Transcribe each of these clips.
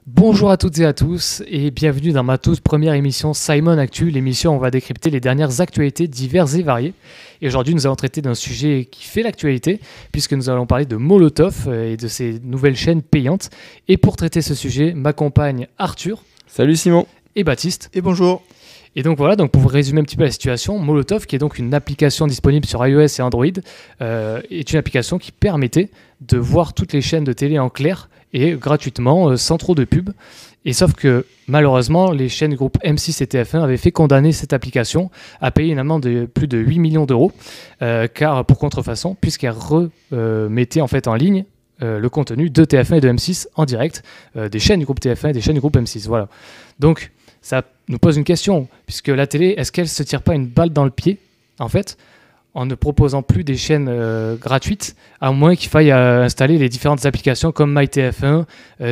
Bonjour à toutes et à tous et bienvenue dans ma toute première émission Simon Actu, l'émission où on va décrypter les dernières actualités diverses et variées. Et aujourd'hui nous allons traiter d'un sujet qui fait l'actualité puisque nous allons parler de Molotov et de ses nouvelles chaînes payantes. Et pour traiter ce sujet m'accompagnent Arthur. Salut Simon. Et Baptiste. Et bonjour. Et donc voilà, donc pour résumer un petit peu la situation, Molotov, qui est donc une application disponible sur iOS et Android, est une application qui permettait de voir toutes les chaînes de télé en clair et gratuitement, sans trop de pub. Et sauf que malheureusement, les chaînes du groupe M6 et TF1 avaient fait condamner cette application à payer une amende de plus de 8 millions d'euros, car pour contrefaçon, puisqu'elle remettait en fait en ligne le contenu de TF1 et de M6 en direct, des chaînes du groupe TF1 et des chaînes du groupe M6. Voilà. Donc ça nous pose une question, puisque la télé, est-ce qu'elle se tire pas une balle dans le pied, en fait, en ne proposant plus des chaînes gratuites, à moins qu'il faille installer les différentes applications comme MyTF1,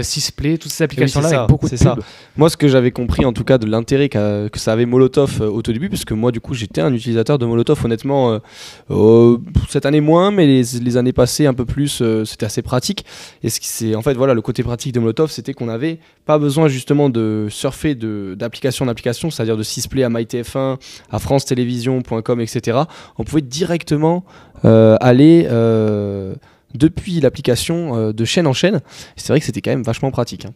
Sisplay, toutes ces applications-là avec beaucoup de pubs. Moi, ce que j'avais compris, en tout cas, de l'intérêt que ça avait Molotov au tout début, parce que moi, du coup, j'étais un utilisateur de Molotov, honnêtement, cette année moins, mais les années passées un peu plus, c'était assez pratique. Et en fait, voilà, le côté pratique de Molotov, c'était qu'on n'avait pas besoin justement de surfer d'application en application, c'est-à-dire de Sisplay à MyTF1, à France-Télévision.com, etc. On pouvait directement aller depuis l'application de chaîne en chaîne. C'est vrai que c'était quand même vachement pratique. Hein.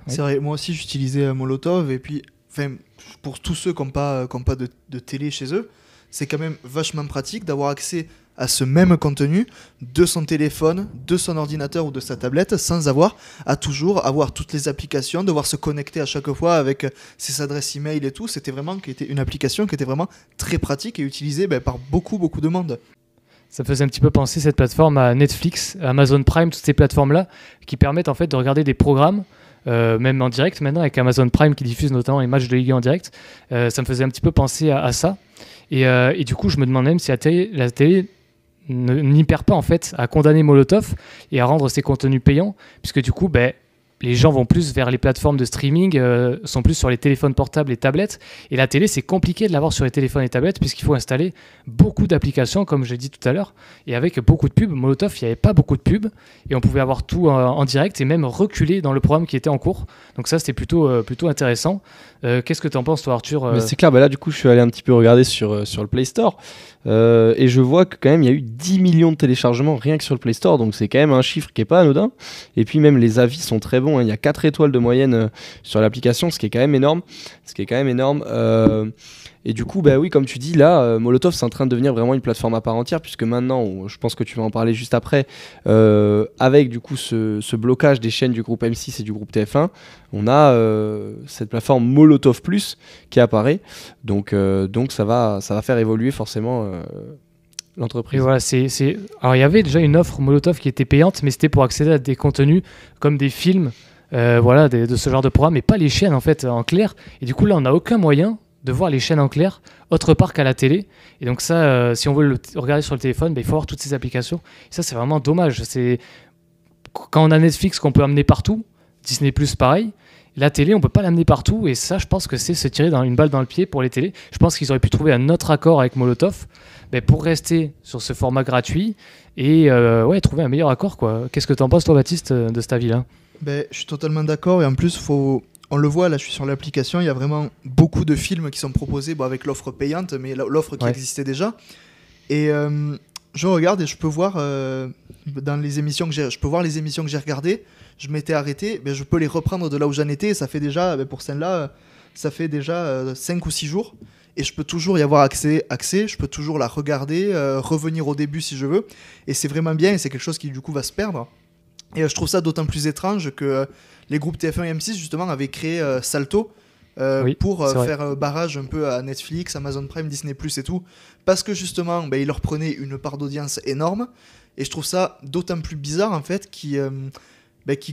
C'est vrai, moi aussi j'utilisais Molotov, et puis pour tous ceux qui n'ont pas de télé chez eux, c'est quand même vachement pratique d'avoir accès à ce même contenu de son téléphone, de son ordinateur ou de sa tablette, sans avoir à toujours avoir toutes les applications, devoir se connecter à chaque fois avec ses adresses email et tout. C'était une application qui était vraiment très pratique et utilisée par beaucoup de monde. Ça faisait un petit peu penser cette plateforme à Netflix, Amazon Prime, toutes ces plateformes-là qui permettent en fait de regarder des programmes, même en direct maintenant avec Amazon Prime qui diffuse notamment les matchs de Ligue 1 en direct. Ça me faisait un petit peu penser à ça. Et du coup, je me demande même si la télé n'y perd pas en fait à condamner Molotov et à rendre ses contenus payants, puisque du coup les gens vont plus vers les plateformes de streaming, sont plus sur les téléphones portables et tablettes, et la télé c'est compliqué de l'avoir sur les téléphones et tablettes puisqu'il faut installer beaucoup d'applications comme je l'ai dit tout à l'heure, et avec beaucoup de pubs. Molotov, il n'y avait pas beaucoup de pubs et on pouvait avoir tout en direct et même reculer dans le programme qui était en cours, donc ça c'était plutôt intéressant. Qu'est-ce que tu en penses toi Arthur? Mais c'est clair, là du coup je suis allé un petit peu regarder sur le Play Store et je vois que quand même il y a eu 10 millions de téléchargements rien que sur le Play Store, donc c'est quand même un chiffre qui est pas anodin, et puis même les avis sont très bons, hein. Il y a 4 étoiles de moyenne sur l'application, ce qui est quand même énorme, et du coup oui, comme tu dis là, Molotov c'est en train de devenir vraiment une plateforme à part entière, puisque maintenant, je pense que tu vas en parler juste après, avec du coup ce blocage des chaînes du groupe M6 et du groupe TF1, on a cette plateforme Molotov Plus qui apparaît, donc ça va faire évoluer forcément l'entreprise. Et voilà, alors il y avait déjà une offre Molotov qui était payante, mais c'était pour accéder à des contenus comme des films, de ce genre de programme, mais pas les chaînes en fait en clair. Et du coup là, on n'a aucun moyen de voir les chaînes en clair autre part qu'à la télé. Et donc ça, si on veut le regarder sur le téléphone, il faut avoir toutes ces applications. Et ça, c'est vraiment dommage. C'est quand on a Netflix qu'on peut amener partout, Disney+, pareil. La télé, on peut pas l'amener partout, et ça, je pense que c'est se tirer une balle dans le pied pour les télés. Je pense qu'ils auraient pu trouver un autre accord avec Molotov pour rester sur ce format gratuit et trouver un meilleur accord, quoi. Qu'est-ce que tu en penses, toi, Baptiste, de cet avis-là? Je suis totalement d'accord, et en plus, on le voit, là je suis sur l'application, il y a vraiment beaucoup de films qui sont proposés avec l'offre payante, mais l'offre qui existait déjà. Et je regarde et je peux voir dans les émissions que je peux voir les émissions que j'ai regardées. Je m'étais arrêté, je peux les reprendre de là où j'en étais, et ça fait déjà, pour celle-là, ça fait déjà 5 ou 6 jours. Et je peux toujours y avoir accès, je peux toujours la regarder, revenir au début si je veux. Et c'est vraiment bien, et c'est quelque chose qui du coup va se perdre. Et je trouve ça d'autant plus étrange que les groupes TF1 et M6 justement avaient créé Salto pour faire barrage un peu à Netflix, Amazon Prime, Disney+, et tout. Parce que justement, ils leur prenaient une part d'audience énorme. Et je trouve ça d'autant plus bizarre en fait qui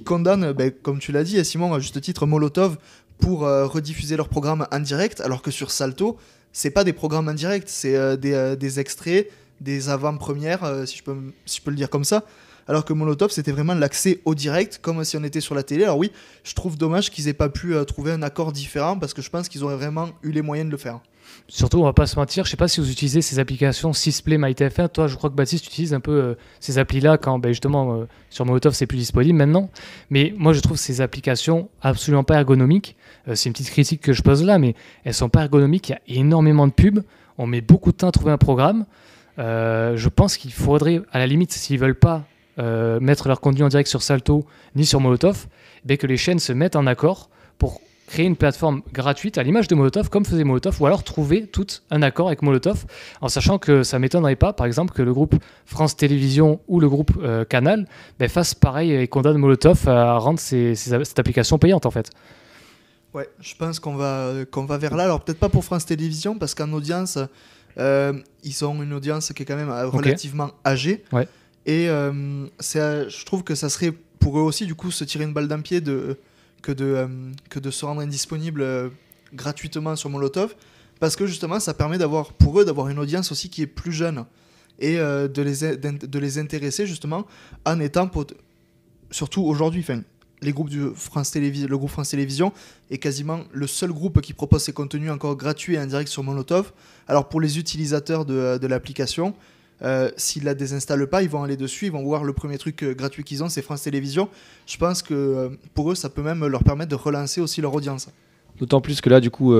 condamnent, comme tu l'as dit Simon, à juste titre, Molotov pour rediffuser leurs programmes en direct, alors que sur Salto, c'est pas des programmes en direct, c'est des extraits, des avant-premières, si je peux le dire comme ça. alors que Molotov c'était vraiment l'accès au direct comme si on était sur la télé. Alors oui, je trouve dommage qu'ils aient pas pu trouver un accord différent parce que je pense qu'ils auraient vraiment eu les moyens de le faire. Surtout, on va pas se mentir, je sais pas si vous utilisez ces applications Sysplay, MyTF1. Toi, je crois que Baptiste, tu utilises un peu ces applis-là quand justement sur Molotov, c'est plus disponible maintenant. Mais moi, je trouve ces applications absolument pas ergonomiques. C'est une petite critique que je pose là, mais elles sont pas ergonomiques. Il y a énormément de pubs. On met beaucoup de temps à trouver un programme. Je pense qu'il faudrait, à la limite, s'ils veulent pas mettre leur contenu en direct sur Salto ni sur Molotov, que les chaînes se mettent en accord pour créer une plateforme gratuite à l'image de Molotov, comme faisait Molotov, ou alors trouver tout un accord avec Molotov, en sachant que ça ne m'étonnerait pas, par exemple, que le groupe France Télévisions ou le groupe Canal fassent pareil et condamnent Molotov à rendre cette application payante, en fait. Ouais, je pense qu'on va vers là. Alors peut-être pas pour France Télévisions, parce qu'en audience, ils ont une audience qui est quand même relativement âgée. Ouais. Et je trouve que ça serait pour eux aussi, du coup, se tirer une balle dans le pied que de se rendre indisponible gratuitement sur Molotov, parce que justement ça permet pour eux d'avoir une audience aussi qui est plus jeune et de les intéresser justement en étant surtout aujourd'hui, le groupe France Télévisions est quasiment le seul groupe qui propose ses contenus encore gratuits et en direct sur Molotov. Alors pour les utilisateurs de l'application, s'ils la désinstallent pas, ils vont aller dessus, ils vont voir le premier truc gratuit qu'ils ont, c'est France Télévisions. Je pense que pour eux, ça peut même leur permettre de relancer aussi leur audience. D'autant plus que là, du coup,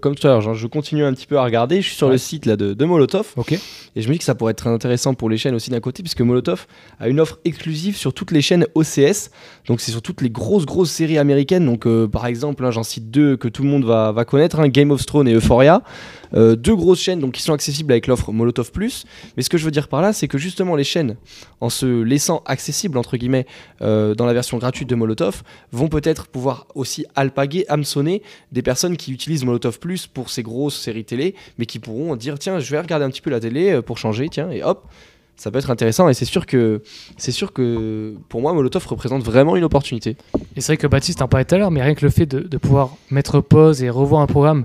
comme tout à l'heure, je continue un petit peu à regarder. Je suis sur le site là, de Molotov. Okay. Et je me dis que ça pourrait être très intéressant pour les chaînes aussi d'un côté, puisque Molotov a une offre exclusive sur toutes les chaînes OCS. Donc, c'est sur toutes les grosses séries américaines. Donc, par exemple, j'en cite deux que tout le monde va connaître, Game of Thrones et Euphoria. Deux grosses chaînes donc, qui sont accessibles avec l'offre Molotov+. Mais ce que je veux dire par là, c'est que justement, les chaînes, en se laissant accessibles, entre guillemets, dans la version gratuite de Molotov, vont peut-être pouvoir aussi alpaguer, hameçonner des personnes qui utilisent Molotov+ pour ces grosses séries télé, mais qui pourront dire tiens, je vais regarder un petit peu la télé pour changer, tiens, et hop, ça peut être intéressant. Et c'est sûr que pour moi, Molotov représente vraiment une opportunité. Et c'est vrai que Baptiste en parlait tout à l'heure, mais rien que le fait de pouvoir mettre pause et revoir un programme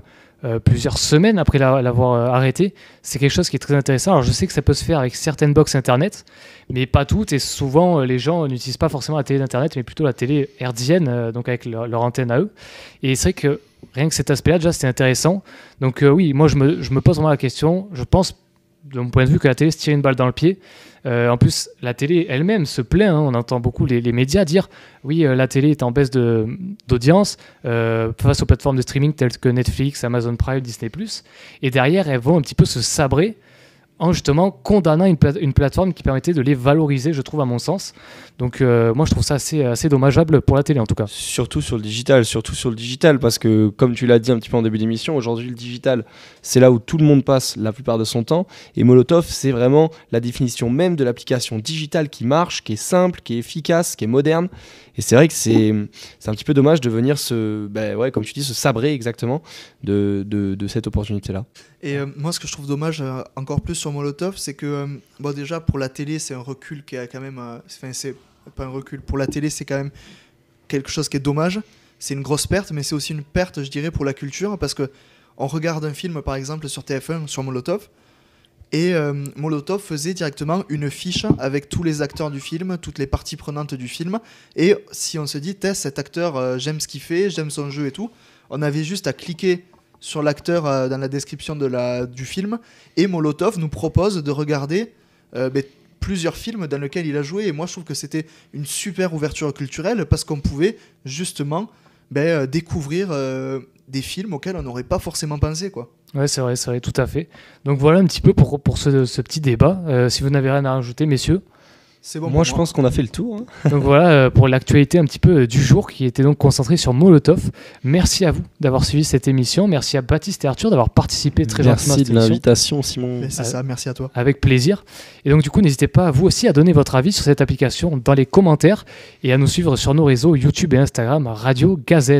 plusieurs semaines après l'avoir arrêté, c'est quelque chose qui est très intéressant. Alors je sais que ça peut se faire avec certaines box internet, mais pas toutes, et souvent les gens n'utilisent pas forcément la télé d'internet, mais plutôt la télé hertzienne, donc avec leur antenne à eux. Et c'est vrai que rien que cet aspect-là, déjà, c'était intéressant. Donc oui, moi je me pose vraiment la question. Je pense, de mon point de vue, que la télé se tire une balle dans le pied. En plus, la télé elle-même se plaint. On entend beaucoup les médias dire oui, la télé est en baisse d'audience face aux plateformes de streaming telles que Netflix, Amazon Prime, Disney+. Et derrière, elles vont un petit peu se sabrer en justement condamnant une plateforme qui permettait de les valoriser, je trouve, à mon sens. Donc moi, je trouve ça assez dommageable pour la télé, en tout cas. Surtout sur le digital, parce que, comme tu l'as dit un petit peu en début d'émission, aujourd'hui, le digital, c'est là où tout le monde passe la plupart de son temps. Et Molotov, c'est vraiment la définition même de l'application digitale qui marche, qui est simple, qui est efficace, qui est moderne. Et c'est vrai que c'est un petit peu dommage de venir comme tu dis, se sabrer exactement de cette opportunité-là. Et moi, ce que je trouve dommage encore plus sur Molotov, c'est que déjà pour la télé, c'est un recul qui a quand même... c'est pas un recul. Pour la télé, c'est quand même quelque chose qui est dommage. C'est une grosse perte, mais c'est aussi une perte, je dirais, pour la culture, parce que on regarde un film, par exemple, sur TF1, sur Molotov, et Molotov faisait directement une fiche avec tous les acteurs du film, toutes les parties prenantes du film, et si on se dit, cet acteur, j'aime ce qu'il fait, j'aime son jeu et tout, on avait juste à cliquer sur l'acteur dans la description du film, et Molotov nous propose de regarder plusieurs films dans lesquels il a joué, et moi je trouve que c'était une super ouverture culturelle, parce qu'on pouvait justement découvrir des films auxquels on n'aurait pas forcément pensé, quoi. Ouais, c'est vrai, tout à fait. Donc voilà un petit peu pour ce petit débat. Si vous n'avez rien à rajouter, messieurs. C'est bon. Moi, je pense qu'on a fait le tour. Donc voilà pour l'actualité un petit peu du jour qui était donc concentrée sur Molotov. Merci à vous d'avoir suivi cette émission. Merci à Baptiste et Arthur d'avoir participé très gentiment à cette émission. Merci de l'invitation, Simon. C'est ça, merci à toi. Avec plaisir. Et donc du coup, n'hésitez pas vous aussi à donner votre avis sur cette application dans les commentaires et à nous suivre sur nos réseaux YouTube et Instagram Radio Gazette.